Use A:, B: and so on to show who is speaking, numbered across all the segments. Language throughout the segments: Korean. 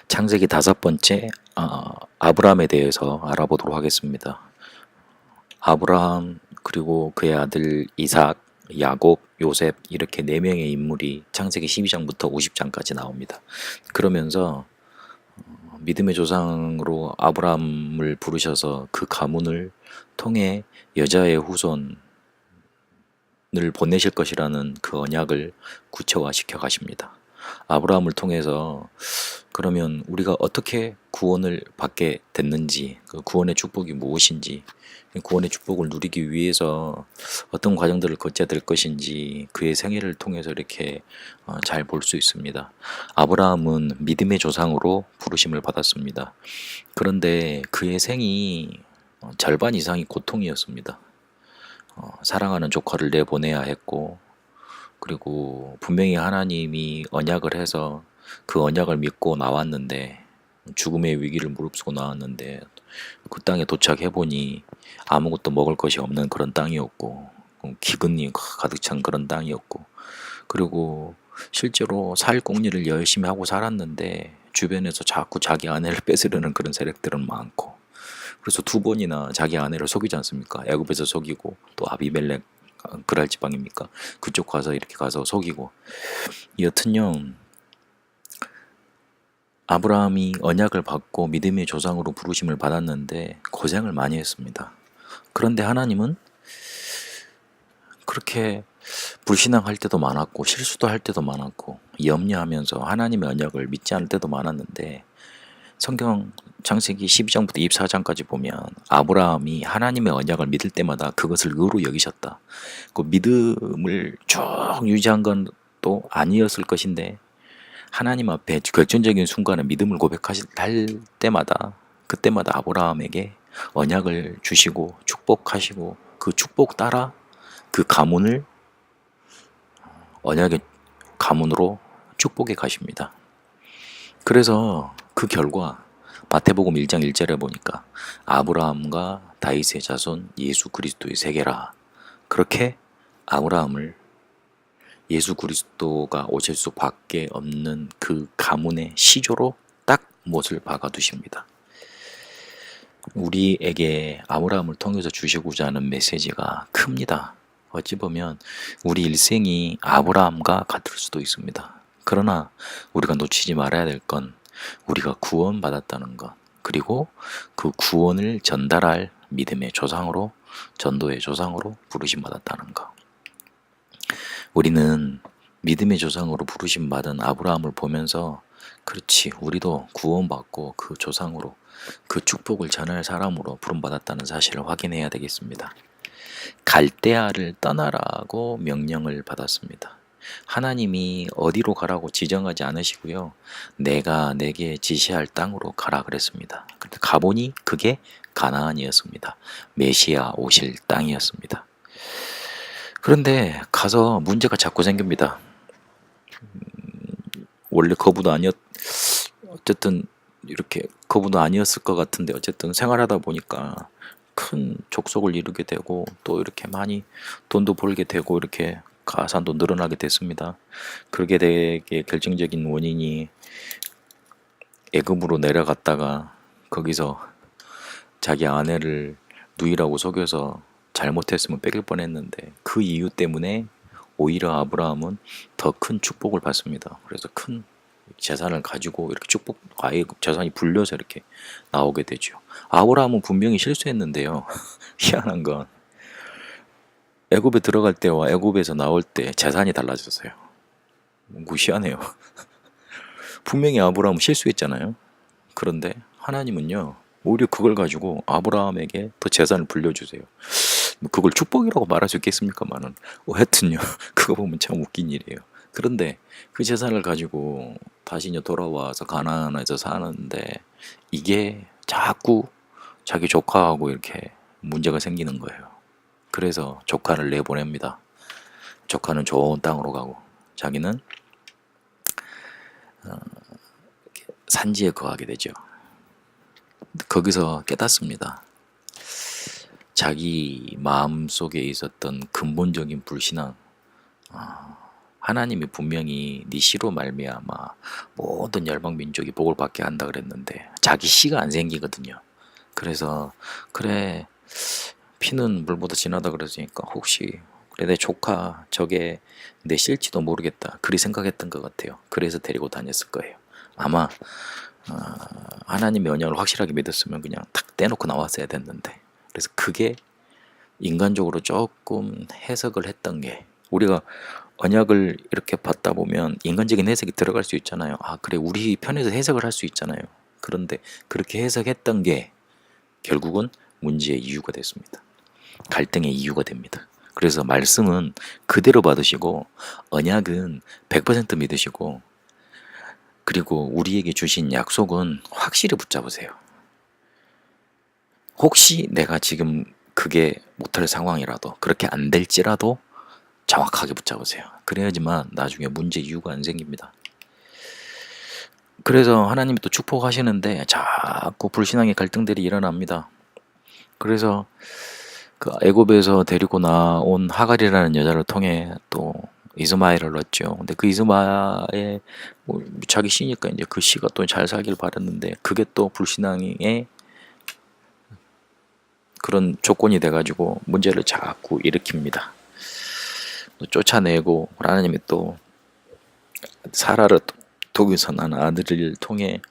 A: 창세기 5번째 아브라함에 대해서 알아보도록 하겠습니다. 아브라함 그리고 그의 아들 이삭, 야곱, 요셉 이렇게 4명의 인물이 창세기 12장부터 50장까지 나옵니다. 그러면서 믿음의 조상으로 아브라함을 부르셔서 그 가문을 통해 여자의 후손을 보내실 것이라는 그 언약을 구체화시켜 가십니다. 아브라함을 통해서 그러면 우리가 어떻게 구원을 받게 됐는지, 그 구원의 축복이 무엇인지, 구원의 축복을 누리기 위해서 어떤 과정들을 거쳐야 될 것인지 그의 생애를 통해서 이렇게 잘 볼 수 있습니다. 아브라함은 믿음의 조상으로 부르심을 받았습니다. 그런데 그의 생이 절반 이상이 고통이었습니다. 사랑하는 조카를 내보내야 했고, 그리고 분명히 하나님이 언약을 해서 그 언약을 믿고 나왔는데, 죽음의 위기를 무릅쓰고 나왔는데 그 땅에 도착해 보니 아무것도 먹을 것이 없는 그런 땅이었고, 기근이 가득 찬 그런 땅이었고, 그리고 실제로 살 공리를 열심히 하고 살았는데 주변에서 자꾸 자기 아내를 뺏으려는 그런 세력들은 많고, 그래서 2번이나 자기 아내를 속이지 않습니까? 애굽에서 속이고, 또 아비멜렉 그랄 지방입니까? 그쪽 가서 이렇게 가서 속이고. 여튼요, 아브라함이 언약을 받고 믿음의 조상으로 부르심을 받았는데 고생을 많이 했습니다. 그런데 하나님은 그렇게 불신앙할 때도 많았고 실수도 할 때도 많았고 염려하면서 하나님의 언약을 믿지 않을 때도 많았는데, 성경 창세기 12장부터 24장까지 보면 아브라함이 하나님의 언약을 믿을 때마다 그것을 의로 여기셨다. 그 믿음을 쭉 유지한 건 또 아니었을 것인데, 하나님 앞에 결정적인 순간에 믿음을 고백하실 때마다 그때마다 아브라함에게 언약을 주시고 축복하시고, 그 축복 따라 그 가문을 언약의 가문으로 축복해 가십니다. 그래서 그 결과 마태복음 1장 1절에 보니까 아브라함과 다윗의 자손 예수 그리스도의 세계라, 그렇게 아브라함을 예수 그리스도가 오실 수밖에 없는 그 가문의 시조로 딱 못을 박아 두십니다. 우리에게 아브라함을 통해서 주시고자 하는 메시지가 큽니다. 어찌 보면 우리 일생이 아브라함과 같을 수도 있습니다. 그러나 우리가 놓치지 말아야 될 건 우리가 구원받았다는 것, 그리고 그 구원을 전달할 믿음의 조상으로, 전도의 조상으로 부르심받았다는 것. 우리는 믿음의 조상으로 부르심 받은 아브라함을 보면서, 그렇지, 우리도 구원받고 그 조상으로, 그 축복을 전할 사람으로 부름받았다는 사실을 확인해야 되겠습니다. 갈대아를 떠나라고 명령을 받았습니다. 하나님이 어디로 가라고 지정하지 않으시고요, 내가 내게 지시할 땅으로 가라 그랬습니다. 그런데 가보니 그게 가나안이었습니다. 메시아 오실 땅이었습니다. 그런데 가서 문제가 자꾸 생깁니다. 원래 거부도 어쨌든 이렇게 거부도 아니었을 것 같은데, 어쨌든 생활하다 보니까 큰 족속을 이루게 되고, 또 이렇게 많이 돈도 벌게 되고, 이렇게 가산도 늘어나게 됐습니다. 그러게 되게 결정적인 원인이, 애굽으로 내려갔다가 거기서 자기 아내를 누이라고 속여서 잘못했으면 뺏길 뻔했는데, 그 이유 때문에 오히려 아브라함은 더 큰 축복을 받습니다. 그래서 큰 재산을 가지고 이렇게 축복, 아예 재산이 불려서 이렇게 나오게 되죠. 아브라함은 분명히 실수했는데요. 희한한 건 애굽에 들어갈 때와 애굽에서 나올 때 재산이 달라졌어요. 무시하네요. 분명히 아브라함은 실수했잖아요. 그런데 하나님은요, 오히려 그걸 가지고 아브라함에게 더 재산을 불려주세요. 그걸 축복이라고 말할 수 있겠습니까만은, 하여튼요, 그거 보면 참 웃긴 일이에요. 그런데 그 재산을 가지고 다시 이제 돌아와서 가나안에서 사는데, 이게 자꾸 자기 조카하고 이렇게 문제가 생기는 거예요. 그래서 조카를 내보냅니다. 조카는 좋은 땅으로 가고, 자기는 산지에 거하게 되죠. 거기서 깨닫습니다. 자기 마음속에 있었던 근본적인 불신앙, 하나님이 분명히 네 씨로 말미암아 모든 열방 민족이 복을 받게 한다 그랬는데 자기 씨가 안 생기거든요. 그래서 그래, 피는 물보다 진하다 그랬으니까 혹시 그래 내 조카 저게 내 씨일지도 모르겠다 그리 생각했던 것 같아요. 그래서 데리고 다녔을 거예요. 아마 하나님의 언약을 확실하게 믿었으면 그냥 탁 떼놓고 나왔어야 됐는데, 그래서 그게 인간적으로 조금 해석을 했던 게, 우리가 언약을 이렇게 받다 보면 인간적인 해석이 들어갈 수 있잖아요. 아 그래, 우리 편에서 해석을 할 수 있잖아요. 그런데 그렇게 해석했던 게 결국은 문제의 이유가 됐습니다. 갈등의 이유가 됩니다. 그래서 말씀은 그대로 받으시고 언약은 100% 믿으시고, 그리고 우리에게 주신 약속은 확실히 붙잡으세요. 혹시 내가 지금 그게 못할 상황이라도, 그렇게 안 될지라도 정확하게 붙잡으세요. 그래야지만 나중에 문제 이유가 안 생깁니다. 그래서 하나님이 또 축복하시는데 자꾸 불신앙의 갈등들이 일어납니다. 그래서 그 애굽에서 데리고 나온 하갈이라는 여자를 통해 또 이스마엘을 낳죠. 근데 그 이스마엘 뭐 자기 씨니까 이제 그 씨가 또 잘 살길 바랐는데 그게 또 불신앙의 그런 조건이 돼가지고 문제를 자꾸 일으킵니다. 또 쫓아내고 하나님이 또 사라를 독에서 난 아들을 통해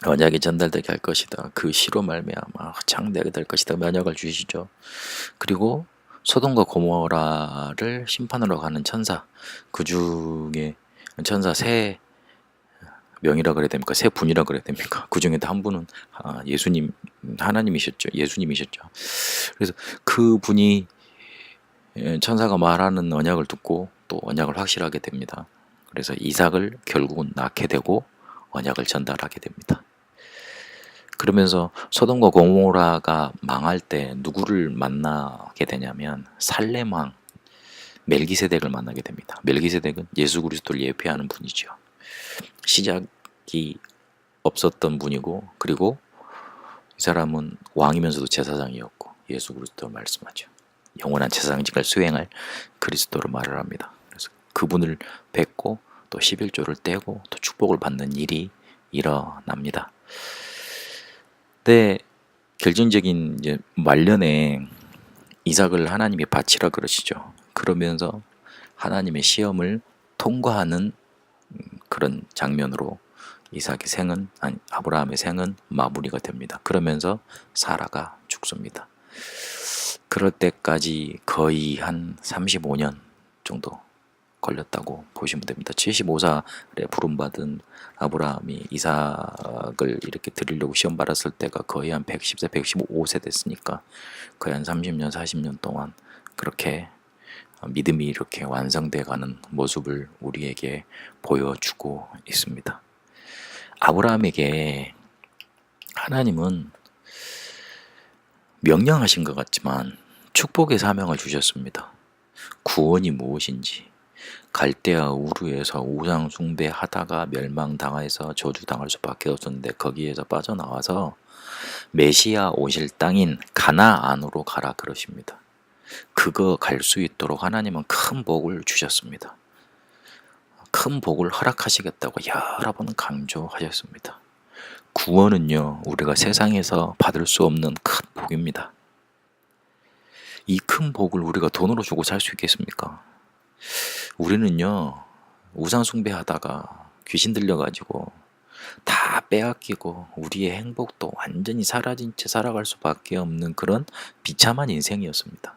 A: 언약이 전달되게 할 것이다. 그 시로 말미암아 장대하게 될 것이다. 면역을 주시죠. 그리고 소돔과 고모라를 심판하러 가는 천사, 그 중에 천사 세 명이라 그래야 됩니까? 세 분이라 그래야 됩니까? 그 중에도 한 분은 예수님, 하나님이셨죠. 예수님이셨죠. 그래서 그 분이 천사가 말하는 언약을 듣고 또 언약을 확실하게 됩니다. 그래서 이삭을 결국은 낳게 되고 언약을 전달하게 됩니다. 그러면서 소돔과 고모라가 망할 때 누구를 만나게 되냐면 살렘 왕 멜기세덱을 만나게 됩니다. 멜기세덱은 예수 그리스도를 예표하는 분이죠. 시작이 없었던 분이고, 그리고 이 사람은 왕이면서도 제사장이었고 예수 그리스도를 말씀하죠. 영원한 제사장직을 수행할 그리스도로 말을 합니다. 그래서 그분을 뵙고 또 11조를 떼고 또 축복을 받는 일이 일어납니다. 근데 결정적인 이제 말년에 이삭을 하나님이 바치라 그러시죠. 그러면서 하나님의 시험을 통과하는 그런 장면으로 이삭의 생은, 아니 아브라함의 생은 마무리가 됩니다. 그러면서 사라가 죽습니다. 그럴 때까지 거의 한 35년 정도 걸렸다고 보시면 됩니다. 75살에 부름받은 아브라함이 이삭을 이렇게 드리려고 시험 받았을 때가 거의 한 110세, 115세 됐으니까 거의 한 30년, 40년 동안 그렇게 믿음이 이렇게 완성돼 가는 모습을 우리에게 보여주고 있습니다. 아브라함에게 하나님은 명령하신 것 같지만 축복의 사명을 주셨습니다. 구원이 무엇인지, 갈대아 우르에서 우상 숭배하다가 멸망당해서 저주당할 수밖에 없었는데 거기에서 빠져나와서 메시아 오실 땅인 가나안으로 가라 그러십니다. 그거 갈 수 있도록 하나님은 큰 복을 주셨습니다. 큰 복을 허락하시겠다고 여러 번 강조하셨습니다. 구원은요, 우리가 세상에서 받을 수 없는 큰 복입니다. 이 큰 복을 우리가 돈으로 주고 살 수 있겠습니까? 우리는요, 우상 숭배하다가 귀신 들려가지고 다 빼앗기고 우리의 행복도 완전히 사라진 채 살아갈 수밖에 없는 그런 비참한 인생이었습니다.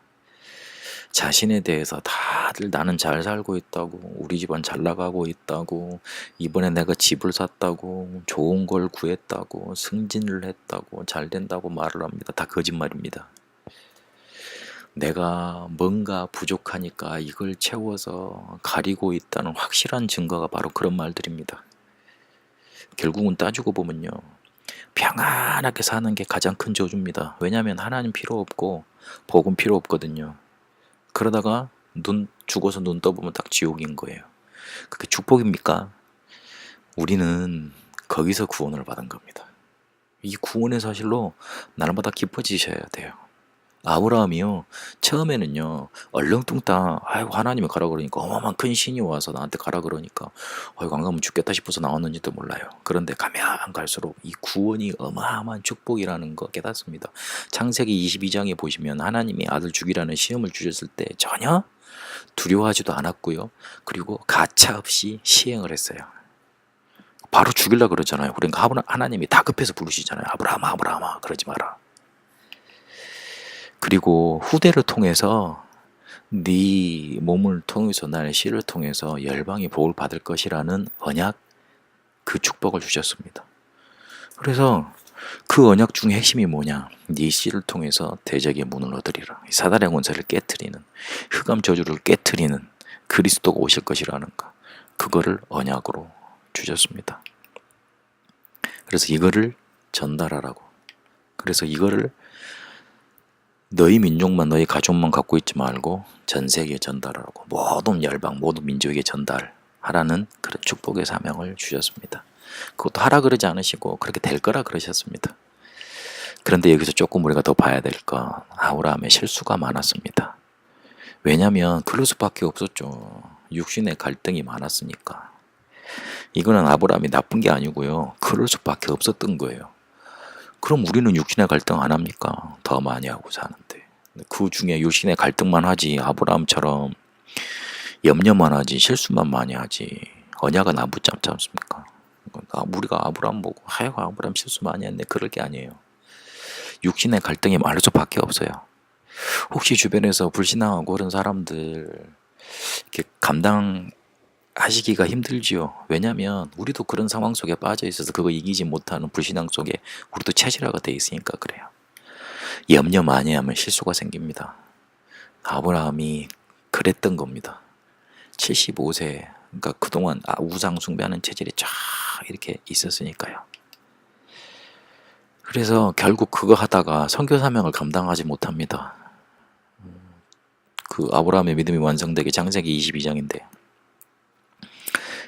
A: 자신에 대해서 다들 나는 잘 살고 있다고, 우리 집안 잘 나가고 있다고, 이번에 내가 집을 샀다고, 좋은 걸 구했다고, 승진을 했다고, 잘 된다고 말을 합니다. 다 거짓말입니다. 내가 뭔가 부족하니까 이걸 채워서 가리고 있다는 확실한 증거가 바로 그런 말들입니다. 결국은 따지고 보면요, 평안하게 사는 게 가장 큰 저주입니다. 왜냐하면 하나님 필요 없고 복음 필요 없거든요. 그러다가 죽어서 눈 떠보면 딱 지옥인 거예요. 그게 축복입니까? 우리는 거기서 구원을 받은 겁니다. 이 구원의 사실로 날마다 기뻐지셔야 돼요. 아브라함이요, 처음에는요, 얼렁뚱땅, 아이고, 하나님이 가라 그러니까, 어마어마한 큰 신이 와서 나한테 가라 그러니까, 아이고, 안 가면 죽겠다 싶어서 나왔는지도 몰라요. 그런데 가면 갈수록 이 구원이 어마어마한 축복이라는 거 깨닫습니다. 창세기 22장에 보시면 하나님이 아들 죽이라는 시험을 주셨을 때 전혀 두려워하지도 않았고요. 그리고 가차없이 시행을 했어요. 바로 죽이려고 그러잖아요. 그러니까 하나님이 다급해서 부르시잖아요. 아브라함아, 아브라함아, 그러지 마라. 그리고 후대를 통해서 네 몸을 통해서 나의 씨를 통해서 열방이 복을 받을 것이라는 언약, 그 축복을 주셨습니다. 그래서 그 언약 중에 핵심이 뭐냐? 네 씨를 통해서 대적의 문을 얻으리라. 사단의 권세를 깨트리는, 흑암 저주를 깨트리는 그리스도가 오실 것이라는 거, 그거를 언약으로 주셨습니다. 그래서 이거를 전달하라고. 그래서 이거를 너희 민족만, 너희 가족만 갖고 있지 말고 전 세계에 전달하라고, 모든 열방, 모든 민족에게 전달하라는 그런 축복의 사명을 주셨습니다. 그것도 하라 그러지 않으시고 그렇게 될 거라 그러셨습니다. 그런데 여기서 조금 우리가 더 봐야 될 건 아브라함의 실수가 많았습니다. 왜냐하면 그럴 수밖에 없었죠. 육신의 갈등이 많았으니까. 이거는 아브라함이 나쁜 게 아니고요, 그럴 수밖에 없었던 거예요. 그럼 우리는 육신의 갈등 안 합니까? 더 많이 하고 사는데. 그 중에 육신의 갈등만 하지, 아브라함처럼 염려만 하지, 실수만 많이 하지, 언약은 안 붙잡지 않습니까? 우리가 아브라함 보고 하여가 아브라함 실수 많이 했네, 그럴 게 아니에요. 육신의 갈등이 많을 수밖에 없어요. 혹시 주변에서 불신앙하고 그런 사람들 이렇게 감당하시기가 힘들지요. 왜냐면 우리도 그런 상황 속에 빠져 있어서 그거 이기지 못하는 불신앙 속에 우리도 체질화가 돼 있으니까 그래요. 염려 많이 하면 실수가 생깁니다. 아브라함이 그랬던 겁니다. 75세, 그러니까 그동안 우상 숭배하는 체질이 쫙 이렇게 있었으니까요. 그래서 결국 그거 하다가 선교 사명을 감당하지 못합니다. 그 아브라함의 믿음이 완성되기 창세기 22장인데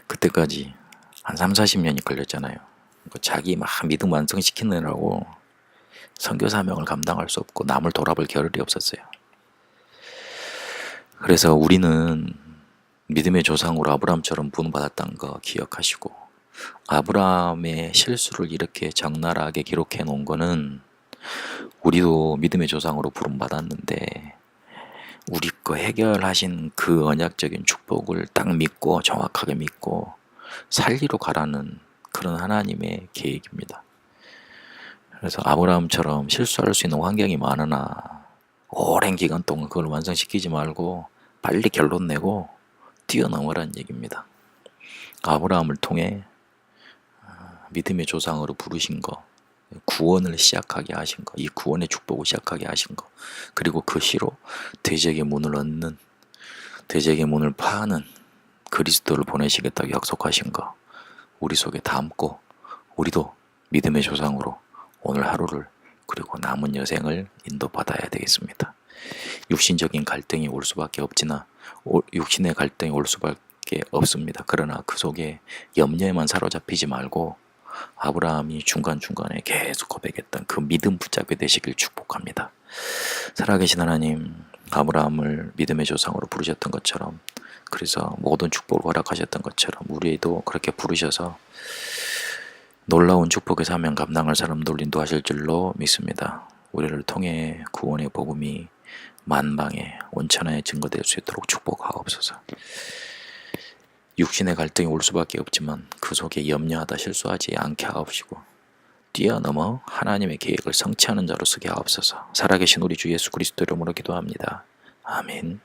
A: 그때까지 한 3, 40년이 걸렸잖아요. 자기 막 믿음 완성시키느라고 선교 사명을 감당할 수 없고 남을 돌아볼 겨를이 없었어요. 그래서 우리는 믿음의 조상으로 아브라함처럼 부름받았다는 거 기억하시고, 아브라함의 실수를 이렇게 적나라하게 기록해 놓은 거는 우리도 믿음의 조상으로 부름받았는데 우리 거 해결하신 그 언약적인 축복을 딱 믿고 정확하게 믿고 살리러 가라는 그런 하나님의 계획입니다. 그래서 아브라함처럼 실수할 수 있는 환경이 많으나 오랜 기간 동안 그걸 완성시키지 말고 빨리 결론 내고 뛰어넘으라는 얘기입니다. 아브라함을 통해 믿음의 조상으로 부르신 거, 구원을 시작하게 하신 거, 이 구원의 축복을 시작하게 하신 거, 그리고 그 시로 대적의 문을 얻는, 대적의 문을 파는 그리스도를 보내시겠다고 약속하신 거 우리 속에 담고 우리도 믿음의 조상으로 오늘 하루를 그리고 남은 여생을 인도받아야 되겠습니다. 육신적인 갈등이 올 수밖에 없지나 육신의 갈등이 올 수밖에 없습니다. 그러나 그 속에 염려에만 사로잡히지 말고 아브라함이 중간중간에 계속 고백했던 그 믿음 붙잡게 되시길 축복합니다. 살아계신 하나님, 아브라함을 믿음의 조상으로 부르셨던 것처럼, 그래서 모든 축복을 허락하셨던 것처럼 우리도 그렇게 부르셔서 놀라운 축복의 사명 감당할 사람들 인도하실 줄로 믿습니다. 우리를 통해 구원의 복음이 만방에 온천하에 증거될 수 있도록 축복하옵소서. 육신의 갈등이 올 수밖에 없지만 그 속에 염려하다 실수하지 않게 하옵시고 뛰어넘어 하나님의 계획을 성취하는 자로 쓰게 하옵소서. 살아계신 우리 주 예수 그리스도 이름으로 기도합니다. 아멘.